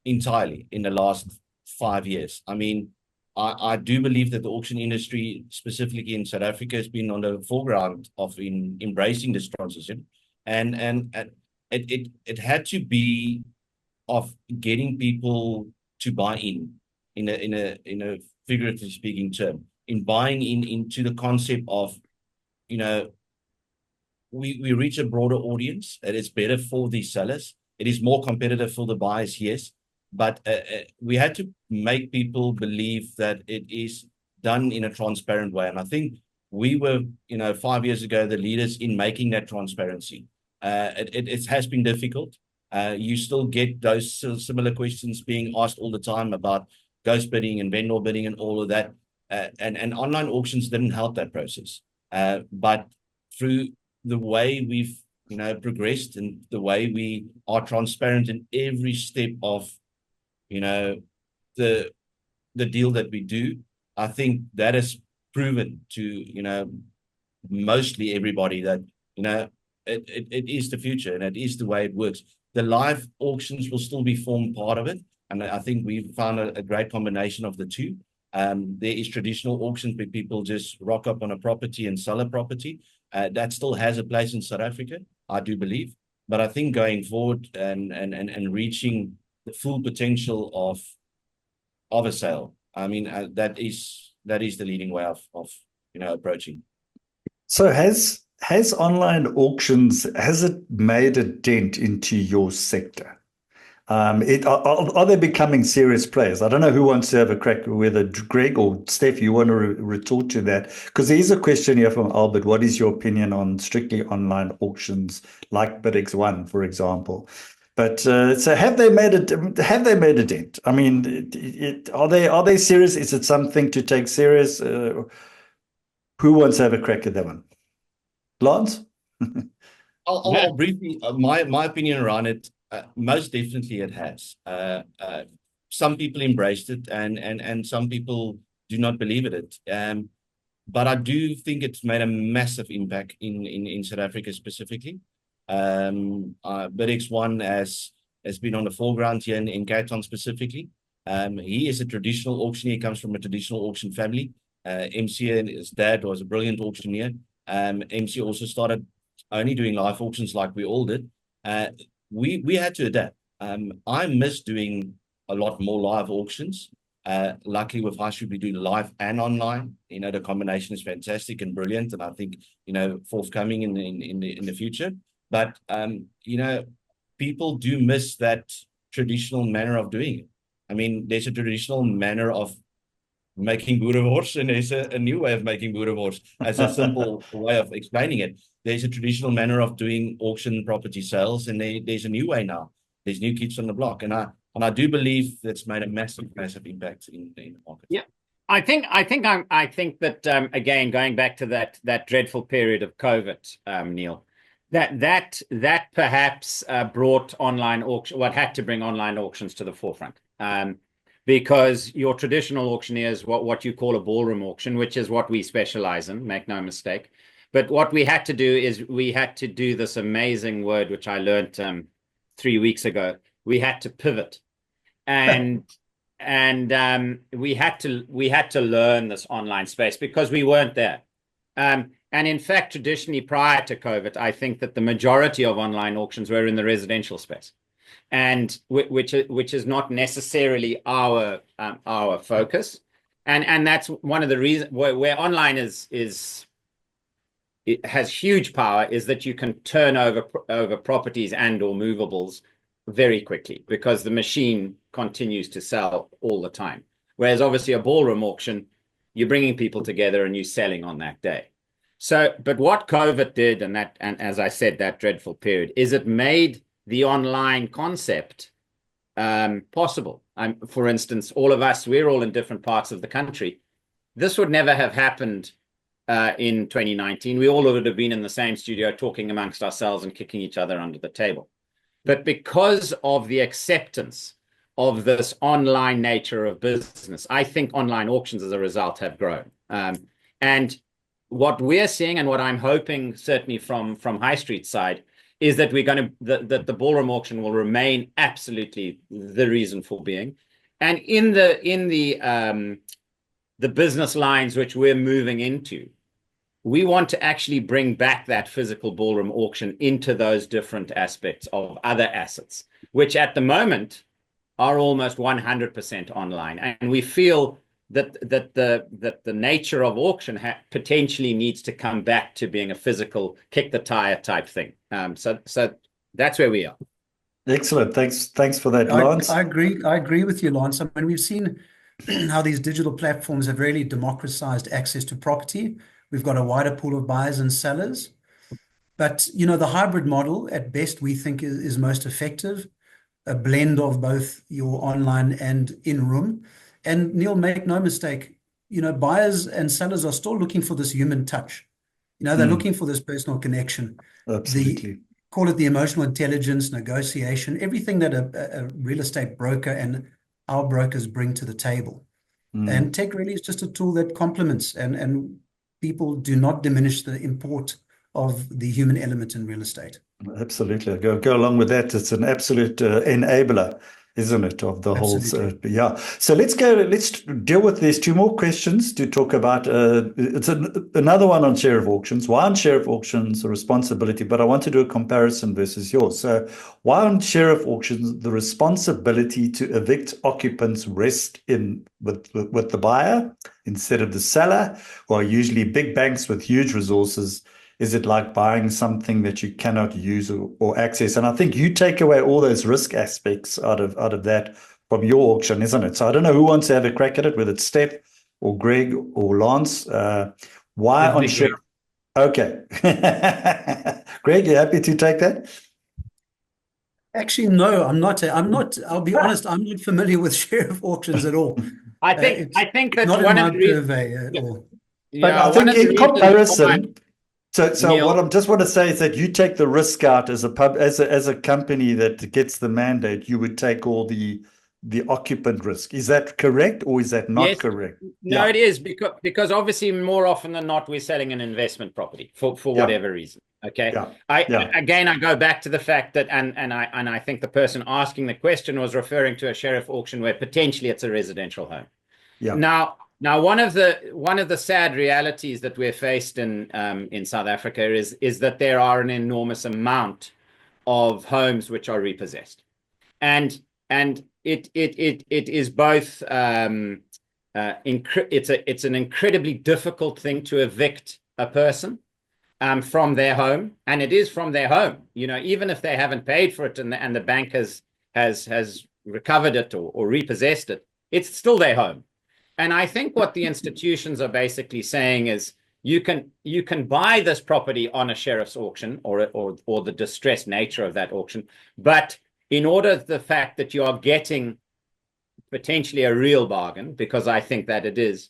S3: entirely in the last 5 years. I do believe that the auction industry, specifically in South Africa, has been on the foreground of embracing this transition, and it had to be of getting people to buy in a figuratively speaking term, in buying into the concept of, we reach a broader audience. It is better for the sellers. It is more competitive for the buyers, yes, but we had to make people believe that it is done in a transparent way. And I think we were, 5 years ago, the leaders in making that transparency. It has been difficult. You still get those similar questions being asked all the time about ghost bidding and vendor bidding and all of that. And online auctions didn't help that process. But through the way we've progressed, and the way we are transparent in every step of the deal that we do, I think that has proven to mostly everybody that it is the future, and it is the way it works. The live auctions will still be formed part of it, and I think we've found a great combination of the two. There is traditional auctions where people just rock up on a property and sell a property. That still has a place in South Africa, I do believe. But I think going forward and reaching the full potential of a sale, that is the leading way of approaching.
S1: So has online auctions, has it made a dent into your sector? Are they becoming serious players? I don't know who wants to have a crack, whether Greg or Steph, you want to retort to that? Because there's a question here from Albert. What is your opinion on strictly online auctions like BidX1, for example? But so have they made a dent? Are they serious? Is it something to take serious? Who wants to have a crack at that one? Lance?
S3: I'll briefly, my opinion around it. Most definitely it has. Some people embraced it, and some people do not believe in it. But I do think it's made a massive impact in South Africa specifically. BidX1 has been on the foreground here in Cape Town specifically. He is a traditional auctioneer. He comes from a traditional auction family. MC and his dad was a brilliant auctioneer. MC also started only doing live auctions like we all did. We had to adapt. I miss doing a lot more live auctions. Luckily with High Street, we do live and online. The combination is fantastic and brilliant, and I think, forthcoming in the future. But people do miss that traditional manner of doing it. I mean, there's a traditional manner of making boerewors, and there's a new way of making boerewors. As a simple way of explaining it, there's a traditional manner of doing auction property sales, and there's a new way now. There's new kids on the block, and I do believe that's made a massive impact in the market.
S4: Yeah, I think that again, going back to that dreadful period of COVID, Neil, that perhaps brought online auction, what had to bring online auctions to the forefront. Because your traditional auctioneers, what you call a ballroom auction, which is what we specialize in, make no mistake. But what we had to do is we had to do this amazing word, which I learned 3 weeks ago. We had to pivot, and we had to learn this online space because we weren't there. And in fact, traditionally prior to COVID, I think that the majority of online auctions were in the residential space, and which is not necessarily our focus, and that's one of the reasons where online it has huge power, is that you can turn over properties and or movables very quickly because the machine continues to sell all the time. Whereas obviously a ballroom auction, you're bringing people together and you're selling on that day. So, but what COVID did, and as I said, that dreadful period, is it made the online concept possible. For instance, all of us, we're all in different parts of the country. This would never have happened in 2019. We all would have been in the same studio talking amongst ourselves and kicking each other under the table. But because of the acceptance of this online nature of business, I think online auctions as a result have grown. And what we're seeing, and what I'm hoping certainly from High Street side, is that that the ballroom auction will remain absolutely the reason for being. And in the business lines which we're moving into, we want to actually bring back that physical ballroom auction into those different aspects of other assets, which at the moment are almost 100% online. And we feel that the nature of auction potentially needs to come back to being a physical kick the tire type thing. So that's where we are.
S1: Excellent. Thanks for that, Lance.
S2: I agree with you, Lance. I mean, we've seen how these digital platforms have really democratized access to property. We've got a wider pool of buyers and sellers. But, the hybrid model at best we think is most effective, a blend of both your online and in-room. And Neil, make no mistake, buyers and sellers are still looking for this human touch. They're looking for this personal connection.
S1: Absolutely.
S2: Call it the emotional intelligence, negotiation, everything that a real estate broker and our brokers bring to the table. And tech really is just a tool that complements, and people do not diminish the import of the human element in real estate.
S1: Absolutely. I go along with that. It's an absolute enabler, isn't it, of the whole. Yeah. So let's deal with these 2 more questions to talk about. It's another one on share of auctions. Why on share of auctions the responsibility? But I want to do a comparison versus yours. So why on share of auctions the responsibility to evict occupants rest with the buyer instead of the seller, who are usually big banks with huge resources? Is it like buying something that you cannot use or access? And I think you take away all those risk aspects out of that from your auction, isn't it? So I don't know who wants to have a crack at it, whether it's Steph or Greg or Lance. Why on share? Okay. Greg, you happy to take that?
S2: Actually, no, I'm not. I'll be honest, I'm not familiar with share of auctions at all.
S4: I think that's
S2: not
S4: one
S2: in
S4: of
S2: my
S4: the
S2: purvey at all.
S1: But I think in comparison. So Neil, what I just want to say is that you take the risk out as a company that gets the mandate. You would take all the occupant risk. Is that correct, or is that not correct?
S4: No, it is because obviously more often than not we're selling an investment property for whatever reason. Okay. Again, I go back to the fact that and I think the person asking the question was referring to a sheriff auction where potentially it's a residential home. Yeah. Now, one of the sad realities that we're faced in South Africa is that there are an enormous amount of homes which are repossessed. and it is both it's an incredibly difficult thing to evict a person from their home, and it is from their home. Even if they haven't paid for it and the bank has recovered it or repossessed it, it's still their home. And I think what the institutions are basically saying is you can buy this property on a sheriff's auction or the distressed nature of that auction, but in order the fact that you are getting potentially a real bargain, because I think that it is,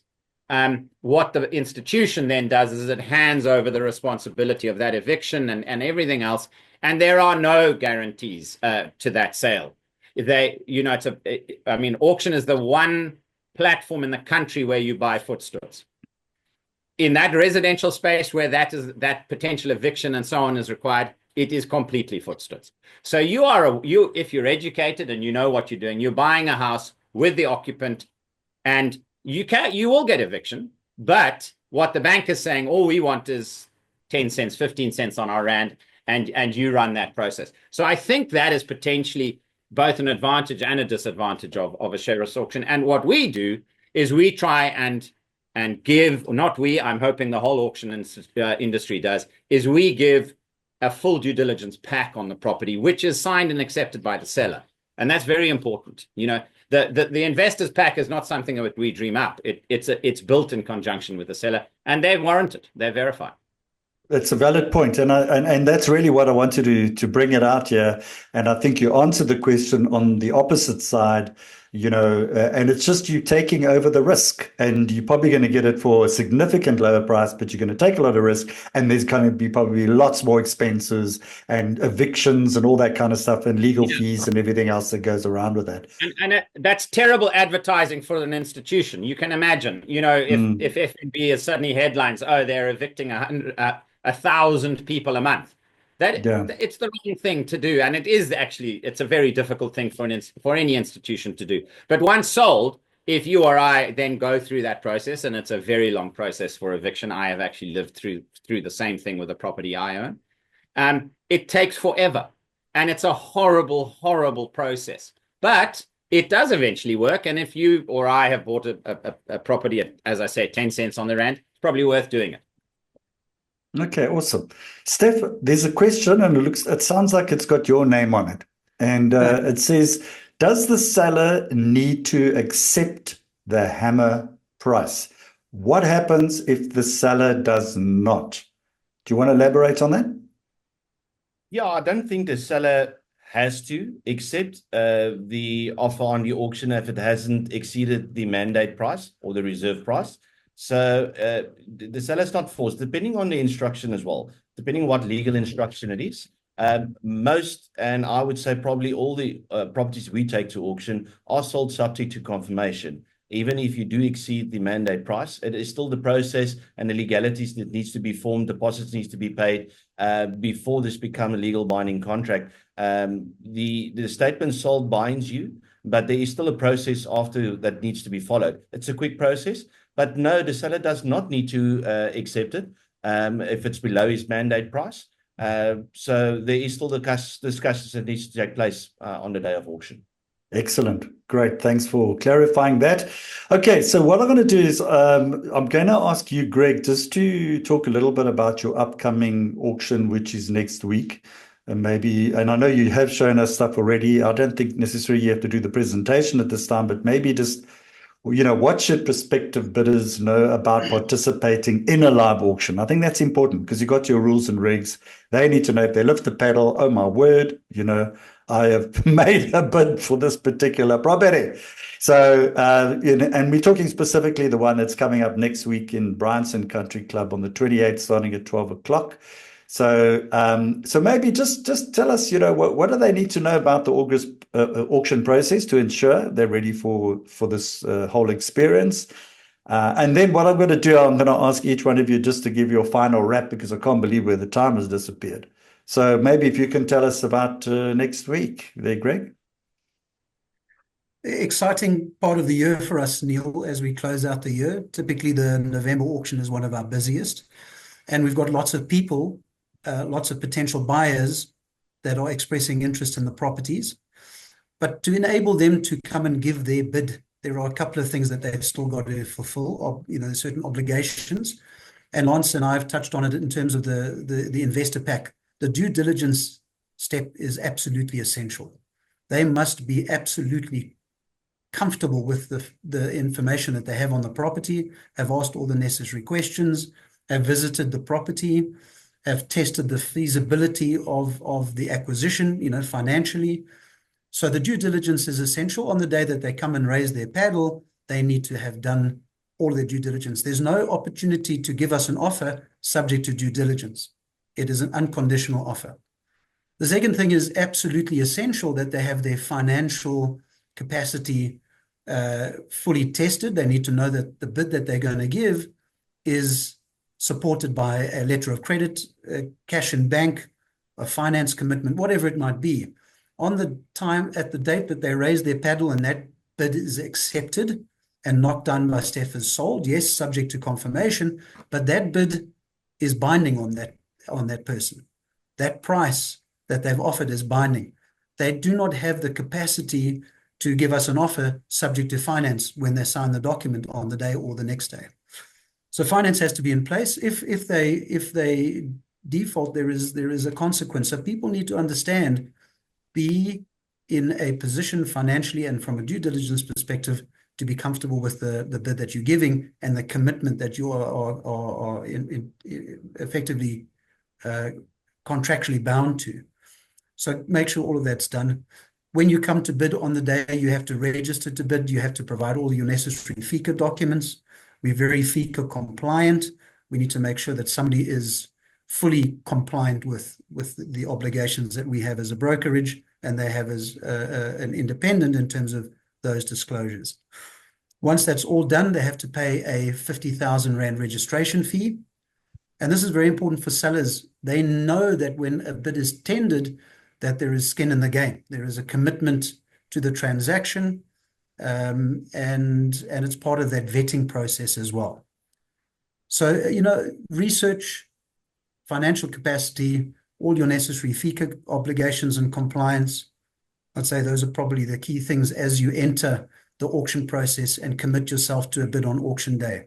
S4: what the institution then does is it hands over the responsibility of that eviction and everything else, and there are no guarantees to that sale. Auction is the one platform in the country where you buy footstools. In that residential space where that potential eviction and so on is required, it is completely footstools. So if you're educated and you know what you're doing, you're buying a house with the occupant, and you will get eviction. But what the bank is saying, all we want is 10 cents, 15 cents on our rand, and you run that process. So I think that is potentially both an advantage and a disadvantage of a sheriff's auction. And what we do is we try and give, or not we, I'm hoping the whole auction industry does, is we give a full due diligence pack on the property, which is signed and accepted by the seller. And that's very important. The investor's pack is not something that we dream up. It's built in conjunction with the seller, and they're warranted, they're verified.
S1: That's a valid point, and that's really what I wanted to bring it out here. And I think you answered the question on the opposite side, and it's just you taking over the risk, and you're probably going to get it for a significant lower price, but you're going to take a lot of risk, and there's going to be probably lots more expenses and evictions and all that kind of stuff, and legal fees and everything else that goes around with that.
S4: And that's terrible advertising for an institution. You can imagine, if FNB is suddenly headlines, they're evicting 1,000 people a month. It's the wrong thing to do, and it's a very difficult thing for any institution to do. But once sold, if you or I then go through that process, and it's a very long process for eviction. I have actually lived through the same thing with a property I own. It takes forever, and it's a horrible, horrible process. But it does eventually work, and if you or I have bought a property at, as I say, 10 cents on the rand, it's probably worth doing it.
S1: Okay, awesome. Steph, there's a question, and it sounds like it's got your name on it. And it says, does the seller need to accept the hammer price? What happens if the seller does not? Do you want to elaborate on that?
S3: Yeah, I don't think the seller has to accept the offer on the auction if it hasn't exceeded the mandate price or the reserve price. So the seller's not forced, depending on the instruction as well, depending on what legal instruction it is. Most, and I would say probably all the properties we take to auction are sold subject to confirmation. Even if you do exceed the mandate price, it is still the process and the legalities that needs to be formed, deposits needs to be paid before this become a legal binding contract. The statement sold binds you, but there is still a process after that needs to be followed. It's a quick process. But no, the seller does not need to accept it if it's below his mandate price. So there is still the discussions that needs to take place on the day of auction.
S1: Excellent. Great. Thanks for clarifying that. Okay, so what I'm going to do is I'm going to ask you, Greg, just to talk a little bit about your upcoming auction, which is next week. And I know you have shown us stuff already. I don't think necessarily you have to do the presentation at this time, but maybe just what should prospective bidders know about participating in a live auction? I think that's important because you've got your rules and regs. They need to know if they lift the paddle, oh my word, I have made a bid for this particular property. So, and we're talking specifically the one that's coming up next week in Bryanston Country Club on the 28th, starting at 12 o'clock. So maybe just tell us, what do they need to know about the auction process to ensure they're ready for this whole experience. And then what I'm going to do, I'm going to ask each one of you just to give your final wrap because I can't believe where the time has disappeared. So maybe if you can tell us about next week there, Greg.
S2: Exciting part of the year for us, Neil, as we close out the year. Typically, the November auction is one of our busiest. And we've got lots of people, lots of potential buyers that are expressing interest in the properties. But to enable them to come and give their bid, there are a couple of things that they've still got to fulfill, or, certain obligations. And Lance and I have touched on it in terms of the investor pack. The due diligence step is absolutely essential. They must be absolutely comfortable with the information that they have on the property, have asked all the necessary questions, have visited the property, have tested the feasibility of the acquisition, financially. So the due diligence is essential. On the day that they come and raise their paddle, they need to have done all their due diligence. There's no opportunity to give us an offer subject to due diligence. It is an unconditional offer. The second thing is absolutely essential that they have their financial capacity fully tested. They need to know that the bid that they're going to give is supported by a letter of credit, cash in bank, a finance commitment, whatever it might be. At the date that they raise their paddle and that bid is accepted and not done by Steph is sold, yes, subject to confirmation, but that bid is binding on that person. That price that they've offered is binding. They do not have the capacity to give us an offer subject to finance when they sign the document on the day or the next day. So finance has to be in place. If they default, there is a consequence. So people need to understand, be in a position financially and from a due diligence perspective to be comfortable with the bid that you're giving and the commitment that you are effectively contractually bound to. So make sure all of that's done. When you come to bid on the day, you have to register to bid. You have to provide all your necessary FICA documents. We're very FICA compliant. We need to make sure that somebody is fully compliant with the obligations that we have as a brokerage and they have as an independent in terms of those disclosures. Once that's all done, they have to pay a 50,000 Rand registration fee. And this is very important for sellers. They know that when a bid is tendered, that there is skin in the game. There is a commitment to the transaction, and it's part of that vetting process as well. So, research, financial capacity, all your necessary FICA obligations and compliance. I'd say those are probably the key things as you enter the auction process and commit yourself to a bid on auction day.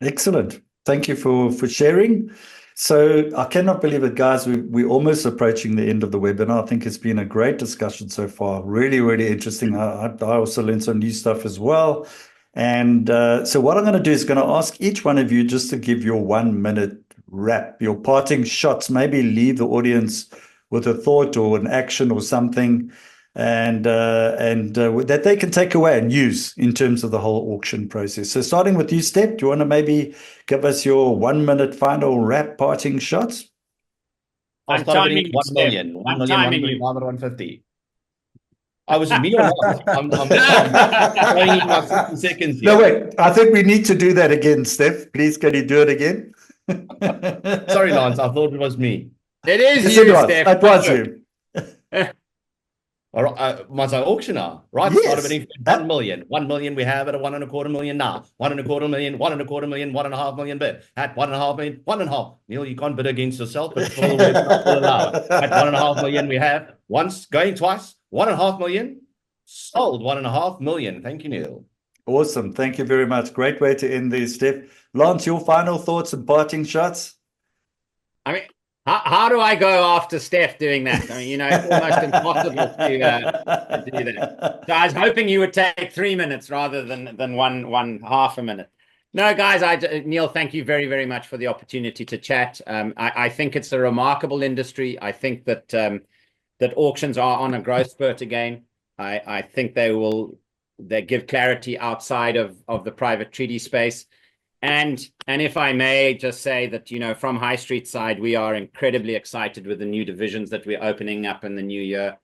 S1: Excellent. Thank you for sharing. So I cannot believe it, guys. We're almost approaching the end of the webinar. I think it's been a great discussion so far. Really, really interesting. I also learned some new stuff as well. And so what I'm going to do is going to ask each one of you just to give your 1 minute wrap, your parting shots, maybe leave the audience with a thought or an action or something, and that they can take away and use in terms of the whole auction process. So starting with you, Steph, do you want to maybe give us your 1 minute final wrap parting shots?
S3: I'll start with 1 million, 1 million, 150. I was me or not? I'm showing you my 60 seconds here.
S1: No, wait. I think we need to do that again, Steph. Please, can you do it again?
S3: Sorry, Lance. I thought it was me.
S4: It is
S1: Yes,
S4: you,
S1: it was.
S4: Steph.
S1: It was you.
S3: All right, was I auctioner? Right,
S1: Yes.
S3: started bidding 1 million. 1 million we have at a 1.25 million now. 1.25 million, 1.25 million, 1.5 million bid. At 1.5 million, 1.5. Neil, you can't bid against yourself, but for the website will allow it. At 1.5 million we have once, going twice, 1.5 million, sold 1.5 million. Thank you, Neil.
S1: Awesome. Thank you very much. Great way to end this, Steph. Lance, your final thoughts and parting shots?
S4: I mean, how do I go after Steph doing that? I mean, it's almost impossible to do that. So I was hoping you would take 3 minutes rather than one half a minute. No, guys, Neil, thank you very, very much for the opportunity to chat. I think it's a remarkable industry. I think that auctions are on a growth spurt again. I think they give clarity outside of the private treaty space. And if I may just say that, from High Street side, we are incredibly excited with the new divisions that we're opening up in the new year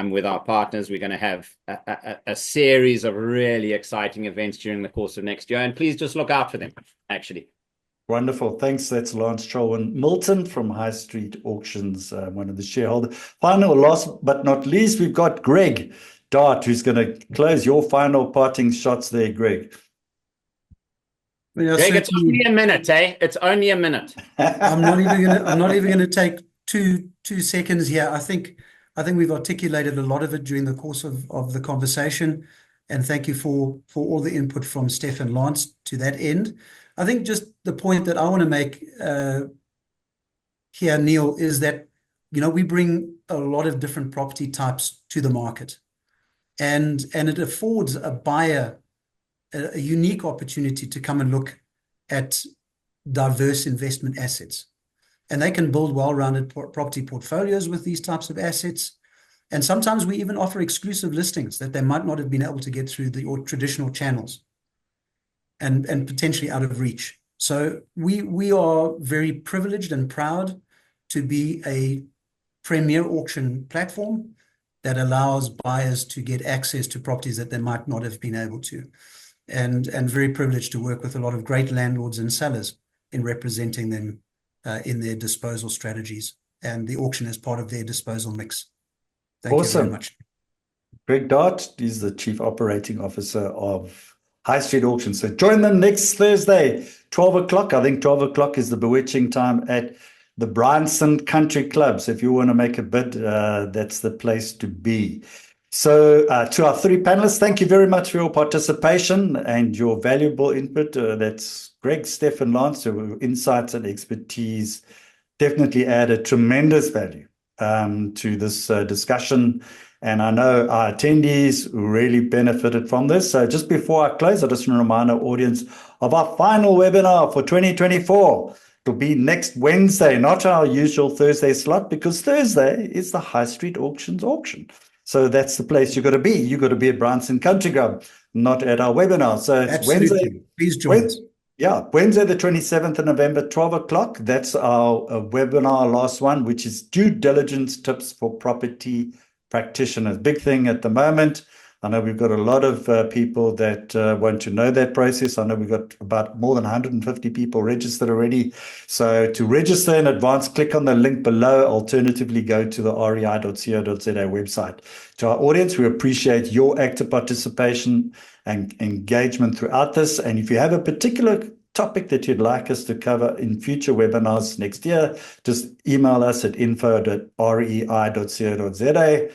S4: with our partners. We're going to have a series of really exciting events during the course of next year. And please just look out for them, actually.
S1: Wonderful. Thanks. That's Lance Cholwan Milton from High Street Auctions, one of the shareholders. Final, last but not least, we've got Greg Dart, who's going to close your final parting shots there, Greg.
S4: Greg, it's only a minute, eh? It's only a minute.
S2: I'm not even going to take two seconds here. I think I think we've articulated a lot of it during the course of the conversation. And thank you for all the input from Steph and Lance to that end. I think just the point that I want to make here, Neil, is that, we bring a lot of different property types to the market. And it affords a buyer a unique opportunity to come and look at diverse investment assets. And they can build well-rounded property portfolios with these types of assets. And sometimes we even offer exclusive listings that they might not have been able to get through the traditional channels and potentially out of reach. So we are very privileged and proud to be a premier auction platform that allows buyers to get access to properties that they might not have been able to. And very privileged to work with a lot of great landlords and sellers in representing them in their disposal strategies, and the auction is part of their disposal mix. Thank you very much.
S1: Greg Dart is the Chief Operating Officer of High Street Auctions. So join them next Thursday, 12 o'clock. I think 12 o'clock is the bewitching time at the Bryanston Country Club. So if you want to make a bid, that's the place to be. So to our three panelists, thank you very much for your participation and your valuable input. That's Greg, Steph, and Lance. Your insights and expertise definitely added tremendous value to this discussion. And I know our attendees really benefited from this. So just before I close, I just want to remind our audience of our final webinar for 2024. It'll be next Wednesday, not our usual Thursday slot, because Thursday is the High Street Auctions auction. So that's the place you've got to be. You've got to be at Bryanston Country Club, not at our webinar. So it's
S2: Absolutely.
S1: Wednesday.
S2: Please join us.
S1: Yeah, Wednesday, the 27th of November, 12 o'clock. That's our webinar, last one, which is due diligence tips for property practitioners. Big thing at the moment. I know we've got a lot of people that want to know that process. I know we've got about more than 150 people registered already. So to register in advance, click on the link below. Alternatively, go to the rei.co.za website. To our audience, we appreciate your active participation and engagement throughout this. And if you have a particular topic that you'd like us to cover in future webinars next year, just email us at info@rei.co.za.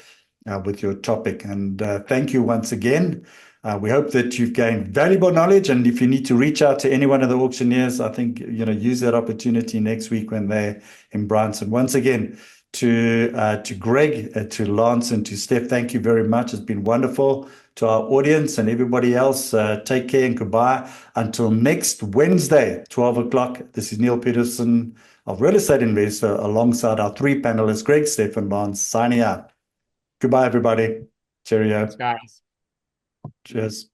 S1: With your topic. And thank you once again. We hope that you've gained valuable knowledge. And if you need to reach out to any one of the auctioneers, I think, use that opportunity next week when they're in Bryanston. Once again, to Greg, to Lance, and to Steph, thank you very much. It's been wonderful. To our audience and everybody else, take care and goodbye. Until next Wednesday, 12 o'clock. This is Neil Peterson of Real Estate Investor, alongside our three panelists, Greg, Steph, and Lance, signing out. Goodbye, everybody. Cheerio.
S4: Thanks, guys.
S1: Cheers.